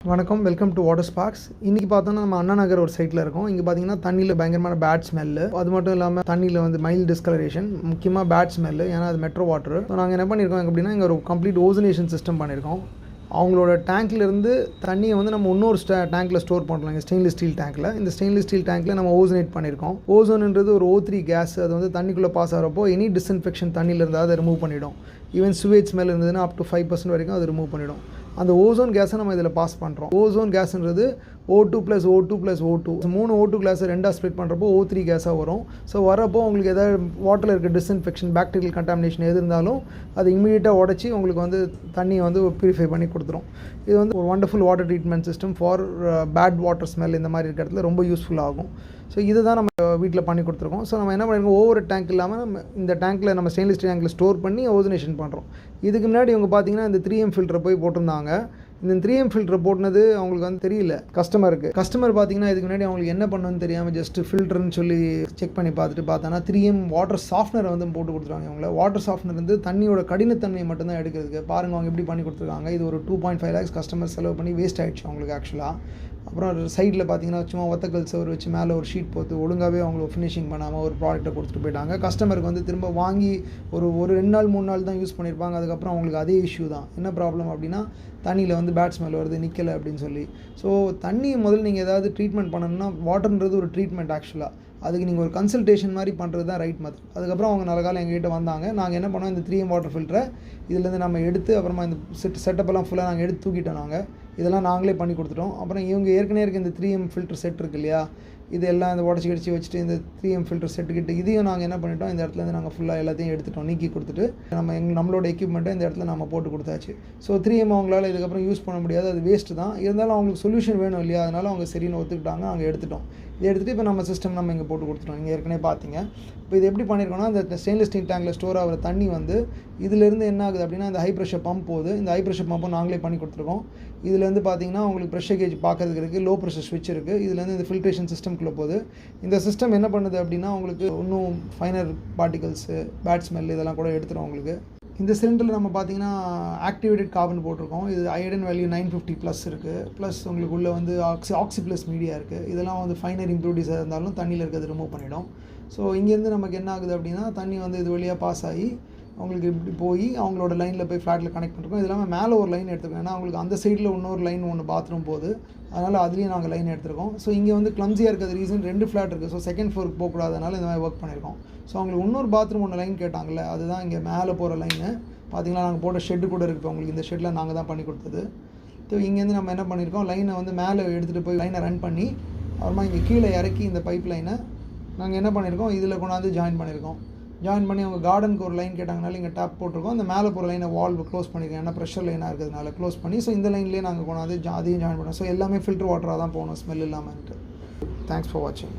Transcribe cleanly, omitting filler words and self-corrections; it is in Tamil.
வணக்கம், வெல்கம் டு வாட்டர் ஸ்பார்க்ஸ். இன்றைக்கி பார்த்தோன்னா நம்ம அண்ணா நகர் ஒரு சைட்டில் இருக்கோம். இங்கே பார்த்தீங்கன்னா தண்ணியில் பயங்கரமான பேட் ஸ்மெல்லு. அது மட்டும் இல்லாமல் தண்ணியில் வந்து மைல்டு டிஸ்கலரேஷன், முக்கியமாக பேட் ஸ்மெல்லு. ஏன்னா அது மெட்ரோ வாட்டர். ஸோ நாங்கள் என்ன பண்ணியிருக்கோம் அப்படின்னா, இங்கே ஒரு கம்ப்ளீட் ஓசனேஷன் சிஸ்டம் பண்ணியிருக்கோம். அவங்களோட டேங்க்லேருந்து தண்ணியை வந்து நம்ம இன்னொரு டேங்க்கில் ஸ்டோர் பண்ணுறோம். இங்கே ஸ்டெயின்லெஸ் ஸ்டீல் டேங்க்கில். இந்த ஸ்டெயின்லெஸ் ஸ்டீல் டேங்க்கில் நம்ம ஓசனேட் பண்ணியிருக்கோம். ஓசோன்ன்றது ஒரு O3 கேஸ். அது வந்து தண்ணிக்குள்ளே பாஸ் ஆகிறப்போ எனி டிஸ்இன்ஃபெக்ஷன் தண்ணியில் இருந்தால் அதை ரிமூவ் பண்ணிவிடும். ஈவன் சுவேஜ் ஸ்மெல் இருந்ததுன்னா அப் டு 5% வரைக்கும் அது ரிமூவ் பண்ணிவிடும். அந்த ஓசோன் கேஸை நம்ம இதில் பாஸ் பண்ணுறோம். Ozone கேஸ்ன்றது O2 + O2 + O2 3 O2 கிளாஸை ரெண்டாக ஸ்ப்ளிட் பண்ணுறப்போ O3 கேஸாக வரும். ஸோ வரப்போ உங்களுக்கு எதாவது வாட்டரில் இருக்க டிஸ்இன்ஃபெக்ஷன், பாக்டீரியல் கண்டாமினேஷன் எது இருந்தாலும் அது இமீடியட்டாக உடச்சி உங்களுக்கு வந்து தண்ணியை வந்து ப்யூரிஃபை பண்ணி கொடுத்துரும். இது வந்து ஒரு wonderful water treatment system for bad water smell இந்த மாதிரி இருக்கிற இடத்துல ரொம்ப யூஸ்ஃபுல்லாகும். ஸோ இதை தான் நம்ம வீட்டில் பண்ணி கொடுத்துருக்கோம். ஸோ நம்ம என்ன பண்ணியிருக்கோம், ஓவர் டேங்க் இல்லாமல் நம்ம இந்த டேங்க்கில் நம்ம ஸ்டெயின்லெஸ் ஸ்டீல் டேங்க்கில் ஸ்டோர் பண்ணி ஓசனேஷன் பண்ணுறோம். இதுக்கு முன்னாடி இவங்க பார்த்தீங்கன்னா இந்த 3M ஃபில்டரை போய் போட்டிருந்தாங்க. இந்த 3M ஃபில்டர் போட்டினது அவங்களுக்கு வந்து தெரியல கஸ்டமர் பார்த்தீங்கன்னா இதுக்கு முன்னாடி அவங்களுக்கு என்ன பண்ணணும்னு தெரியாமல் ஜஸ்ட் ஃபில்டர்னு சொல்லி செக் பண்ணி பார்த்தோன்னா 3M வாட்டர் சாஃப்ட்னரை வந்து போட்டு கொடுத்துருவாங்க. இவங்கள வாட்டர் சாஃப்ட்னர் வந்து தண்ணியோட கடினத்தன்மையை மட்டும்தான் எடுக்கிறதுக்கு. பாருங்கள் அவங்க எப்படி பண்ணி கொடுத்துருக்காங்க. இது ஒரு 2.5 lakhs கஸ்டமர் செலவு பண்ணி வேஸ்ட் ஆகிடுச்சு அவங்களுக்கு ஆக்சுவலாக. அப்புறம் சைடில் பார்த்தீங்கன்னா சும்மா ஒத்தக்கல் சவர் வச்சு மேலே ஒரு ஷீட் போட்டு ஒழுங்காகவே அவங்களுக்கு ஃபினிஷிங் பண்ணாமல் ஒரு ப்ராடக்ட்டை கொடுத்துட்டு போயிட்டாங்க. கஸ்டமருக்கு வந்து திரும்ப வாங்கி ஒரு 2 நாள் 3 நாள் தான் யூஸ் பண்ணியிருப்பாங்க. அதுக்கப்புறம் அவங்களுக்கு அதே இஷ்யூ தான். என்ன ப்ராப்ளம் அப்படின்னா தண்ணியில் வந்து பேட் ஸ்மெல் வருது, நிற்கலை அப்படின்னு சொல்லி. ஸோ தண்ணியை முதல்ல நீங்கள் ஏதாவது ட்ரீட்மெண்ட் பண்ணணும்னா வாட்டர்ன்றது ஒரு ட்ரீட்மெண்ட் ஆக்சுவலாக. அதுக்கு நீங்கள் ஒரு கன்சல்டேஷன் மாதிரி பண்ணுறது தான் ரைட் மெத்தட். அதுக்கப்புறம் அவங்க நல்ல காலம் எங்ககிட்ட வந்தாங்க. நாங்கள் என்ன பண்ணோம், இந்த 3M வாட்டர் ஃபில்டரை இதுலேருந்து நம்ம எடுத்து அப்புறமா இந்த செட்டப்பெல்லாம் ஃபுல்லாக நாங்கள் எடுத்து தூக்கிட்டோம். நாங்கள் இதெல்லாம் நாங்களே பண்ணி கொடுத்துட்டோம். அப்புறம் இவங்க ஏற்கனவே இருக்க இந்த 3M ஃபில்டர் செட் இருக்கு இல்லையா, இது எல்லாம் இந்த உடச்சி கடிச்சு வச்சுட்டு இந்த 3M ஃபில்டர் செட்டுக்கிட்டு இதையும் நாங்கள் என்ன பண்ணிட்டோம், இந்த இடத்துலேருந்து நாங்கள் ஃபுல்லாக எல்லாத்தையும் எடுத்துட்டோம், நீக்கி கொடுத்துட்டு நம்மளோட எக்யூப்மெண்ட்டை இந்த இடத்துல நம்ம போட்டு கொடுத்தாச்சு. ஸோ 3M அவங்களால இதுக்கப்புறம் யூஸ் பண்ண முடியாது, அது வேஸ்ட்டு தான். இருந்தாலும் அவங்களுக்கு சொல்யூஷன் வேணும் இல்லையா, அதனால் அவங்க சரின்னு ஒத்துக்கிட்டாங்க. அங்கே எடுத்துட்டோம். இதை எடுத்துகிட்டு இப்போ நம்ம சிஸ்டம் நம்ம இங்கே போட்டு கொடுத்துட்டோம். நீங்கள் ஏற்கனவே பார்த்தீங்க. இப்போ இது எப்படி பண்ணியிருக்கோன்னா, இந்த ஸ்டெயின்லெஸ் ஸ்டீல் டேங்கில் ஸ்டோர் ஆகிற தண்ணி வந்து இதிலேருந்து என்ன ஆகுது அப்படின்னா இந்த ஹை ப்ரெஷர் பம்ப் போகுது. இந்த ஹை ப்ரெஷர் பம்பும் நாங்களே பண்ணி கொடுத்துருக்கோம். இதுலேருந்து பார்த்தீங்கன்னா உங்களுக்கு ப்ரெஷர் கேஜ் பார்க்கறதுக்கு இருக்குது, லோ ப்ரெஷர் ஸ்விட்ச் இருக்குது. இதுலேருந்து இந்த ஃபில்ட்ரேஷன் சிஸ்டம்குள்ளே போகுது. இந்த சிஸ்டம் என்ன பண்ணுது அப்படின்னா உங்களுக்கு இன்னும் ஃபைனர் பார்ட்டிகல்ஸு, பேட் ஸ்மெல் இதெல்லாம் கூட எடுத்துரும் உங்களுக்கு. இந்த சிலிண்டரில் நம்ம பார்த்தீங்கன்னா ஆக்டிவேட்டட் கார்பன் போட்டிருக்கோம். இது அயோடின் வேல்யூ 950+ இருக்குது. ப்ளஸ் உங்களுக்கு உள்ளே வந்து ஆக்சி ப்ளஸ் மீடியா இருக்குது. இதெல்லாம் வந்து ஃபைனர் இம்ப்யூரிட்டிஸாக இருந்தாலும் தண்ணியில் இருக்கிறது ரிமூவ் பண்ணிடும். ஸோ இங்கேருந்து நமக்கு என்ன ஆகுது அப்படின்னா தண்ணி வந்து இது வழியாக பாஸ் ஆகி அவங்களுக்கு இப்படி போய் அவங்களோட லைனில் போய் ஃப்ளாட்டில் கனெக்ட் பண்ணிருக்கோம். இது இல்லாமல் மேலே ஒரு லைன் எடுத்துருக்கோம். ஏன்னா அவங்களுக்கு அந்த சைடில் இன்னொரு லைன் ஒன்று பாத்ரூம் போகுது, அதனால் அதுலேயும் நாங்கள் லைன் எடுத்துருக்கோம். ஸோ இங்கே வந்து கிளம்ஸியாக இருக்கிறது ரீசன் 2 ஃப்ளாட் இருக்குது. ஸோ செகண்ட் ஃப்ளோருக்கு போகக்கூடாதனால இந்த மாதிரி ஒர்க் பண்ணியிருக்கோம். ஸோ அவங்களுக்கு இன்னொரு பாத்ரூம் ஒன்று லைன் கேட்டாங்கல்ல, அதுதான் இங்கே மேலே போகிற லைனு. பார்த்தீங்களா, நாங்கள் போட்ட ஷெட்டு கூட இருக்குது. உங்களுக்கு இந்த ஷெட்டில் நாங்கள் தான் பண்ணி கொடுத்தது. ஸோ இங்கேருந்து நம்ம என்ன பண்ணியிருக்கோம், லைனை வந்து மேலே எடுத்துகிட்டு போய் லைனை ரன் பண்ணி அப்புறமா இங்கே கீழே இறக்கி இந்த பைப் லைனை நாங்கள் என்ன பண்ணியிருக்கோம், இதில் கொண்டாந்து ஜாயின் பண்ணியிருக்கோம். ஜாயின் பண்ணி அவங்க கார்டனுக்கு ஒரு லைன் கேட்டாங்கனால இங்கே டேப் போட்டிருக்கோம். அந்த மேலே போகிற லைனை வால்வு க்ளோஸ் பண்ணியிருக்கோம். ஏன்னா ப்ரெஷர் லைனாக இருக்கிறதுனால க்ளோஸ் பண்ணி ஸோ இந்த லைன்லேயே நாங்கள் கொண்டாந்து அதையும் ஜாயின் பண்ணோம். ஸோ எல்லாமே ஃபில்டர் வாட்டராக தான் போகணும், ஸ்மெல் இல்லாமன்ட்டு. தேங்க்ஸ் ஃபார் வாட்சிங்.